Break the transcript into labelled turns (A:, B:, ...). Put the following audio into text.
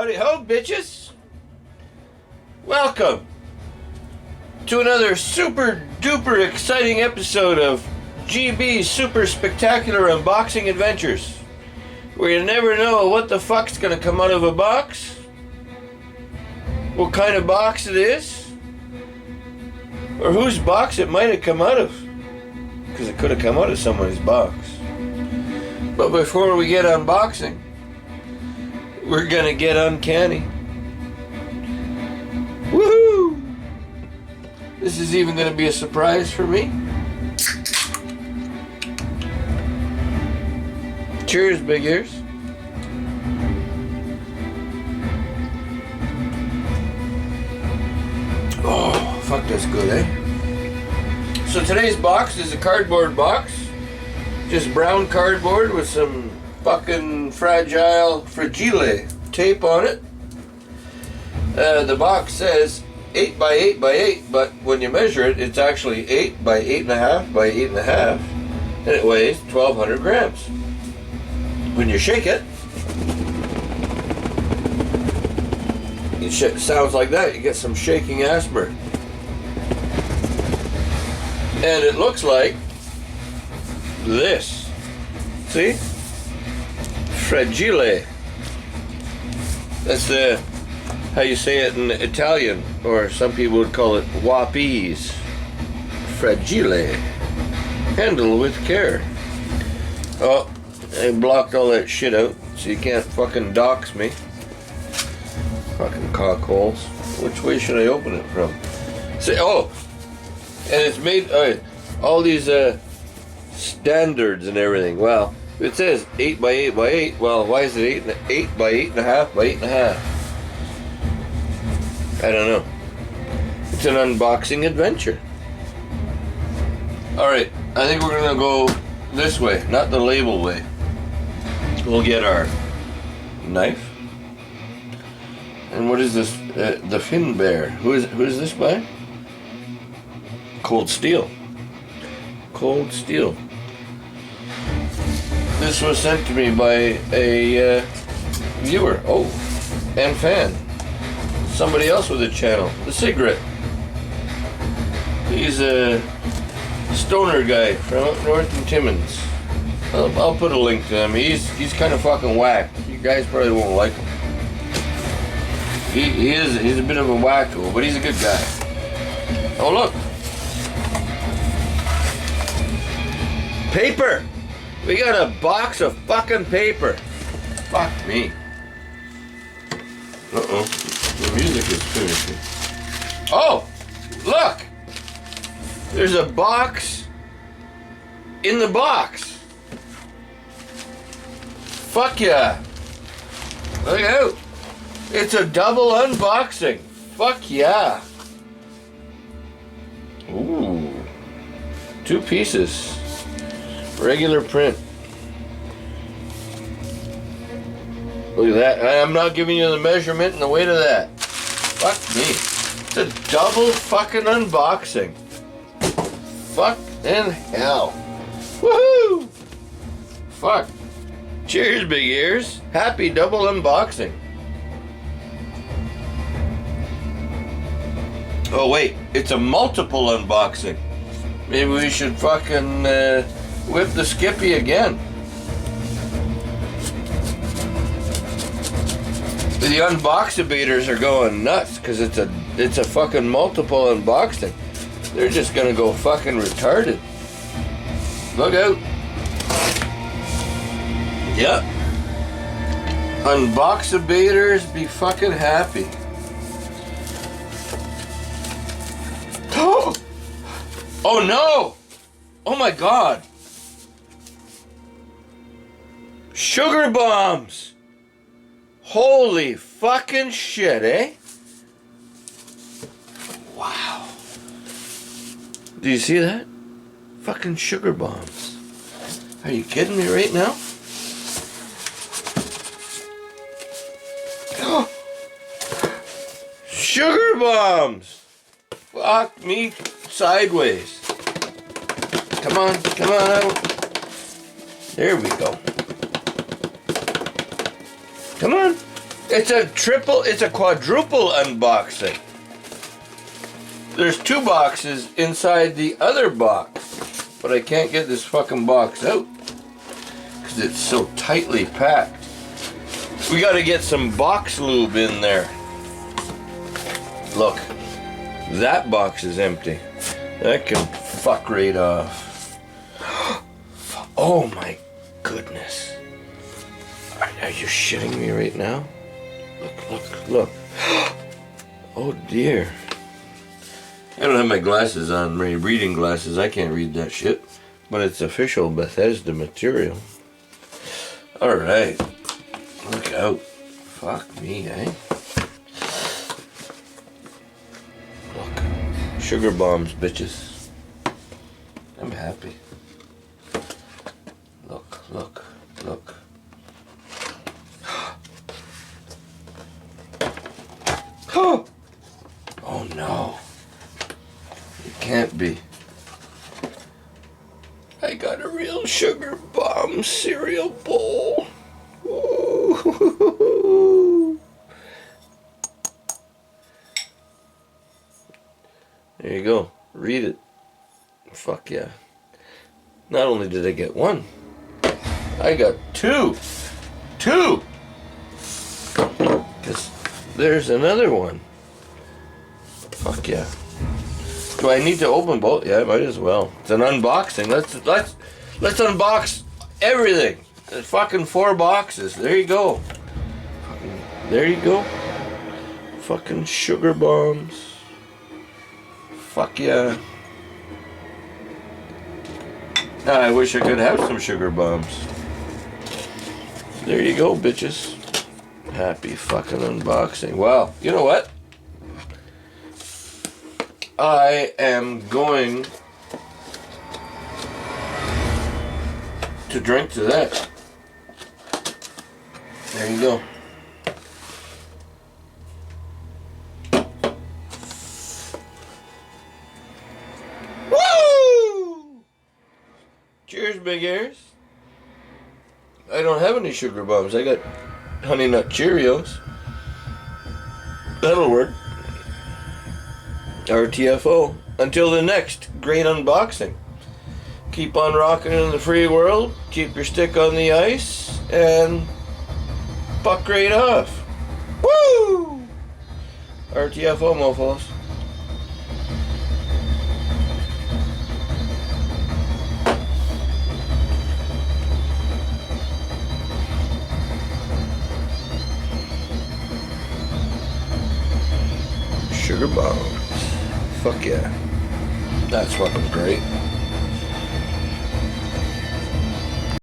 A: Howdy ho, bitches! Welcome to another super duper exciting episode of GB's Super Spectacular Unboxing Adventures, where you never know what the fuck's gonna come out of a box, what kind of box it is, or whose box it might have come out of, because it could have come out of somebody's box. But before we get unboxing, we're gonna get uncanny. Woohoo! This is even gonna be a surprise for me. Cheers, big ears. Oh, fuck, that's good, eh? So today's box is a cardboard box. Just brown cardboard with some fucking fragile tape on it. The box says 8 by 8 by 8, but when you measure it, it's actually 8 by 8.5 by 8.5, and it weighs 1,200 grams. When you shake it, it sounds like that. You get some shaking asthma. And it looks like this. See? Fragile. That's how you say it in Italian, or some people would call it wappies. Fragile. Handle with care. Oh, I blocked all that shit out, so you can't fucking dox me. Fucking cockholes. Which way should I open it from? Say, oh, and it's made all these standards and everything. Well, it says 8 by 8 by 8. Well, why is it 8 by 8.5 by 8.5? I don't know. It's an unboxing adventure. Alright, I think we're gonna go this way, not the label way. We'll get our knife. And what is this? The Fin Bear. Who is this by? Cold Steel. Cold Steel. This was sent to me by a viewer. Oh, and fan. Somebody else with a channel. The Cigarette. He's a stoner guy from up north in Timmins. I'll put a link to him. He's kind of fucking whack. You guys probably won't like him. He's a bit of a wacko, but he's a good guy. Oh look. Paper! We got a box of fucking paper. Fuck me. Uh-oh. The music is finishing. Oh! Look! There's a box in the box. Fuck yeah. Look out. It's a double unboxing. Fuck yeah. Ooh. 2 pieces. Regular print. Look at that. I'm not giving you the measurement and the weight of that. Fuck me. It's a double fucking unboxing. Fuck in hell. Woohoo! Fuck. Cheers, big ears. Happy double unboxing. Oh wait, it's a multiple unboxing. Maybe we should fucking whip the Skippy again. The Unboxabators are going nuts because it's a fucking multiple unboxing. They're just gonna go fucking retarded. Look out. Yep. Unboxabators be fucking happy. Oh no! Oh my god! Sugar bombs! Holy fucking shit, eh? Wow. Do you see that? Fucking sugar bombs. Are you kidding me right now? Sugar bombs! Fuck me sideways. Come on out. There we go. Come on. It's a quadruple unboxing. There's 2 boxes inside the other box, but I can't get this fucking box out because it's so tightly packed. We got to get some box lube in there. Look, that box is empty. That can fuck right off. Oh my goodness. Are you shitting me right now? Look. Oh dear. I don't have my glasses on, my reading glasses. I can't read that shit. But it's official Bethesda material. Alright. Look out. Fuck me, eh? Look. Sugar bombs, bitches. I'm happy. Look. Oh no. It can't be. I got a real sugar bomb cereal bowl. Ooh. There you go. Read it. Fuck yeah. Not only did I get 1, I got 2. 2! Because there's another one. Fuck yeah. Do I need to open both? Yeah, I might as well. It's an unboxing. Let's unbox everything. There's fucking 4 boxes. There you go. There you go. Fucking sugar bombs. Fuck yeah. Now I wish I could have some sugar bombs. There you go, bitches. Happy fucking unboxing. Wow. You know what? I am going to drink to that. There you go. Woo! Cheers, big ears. I don't have any sugar bombs. I got Honey Nut Cheerios. That'll work. RTFO. Until the next great unboxing. Keep on rocking in the free world. Keep your stick on the ice. And fuck right off. Woo! RTFO, mofos. Sugar bombs. Fuck yeah. That's fucking great.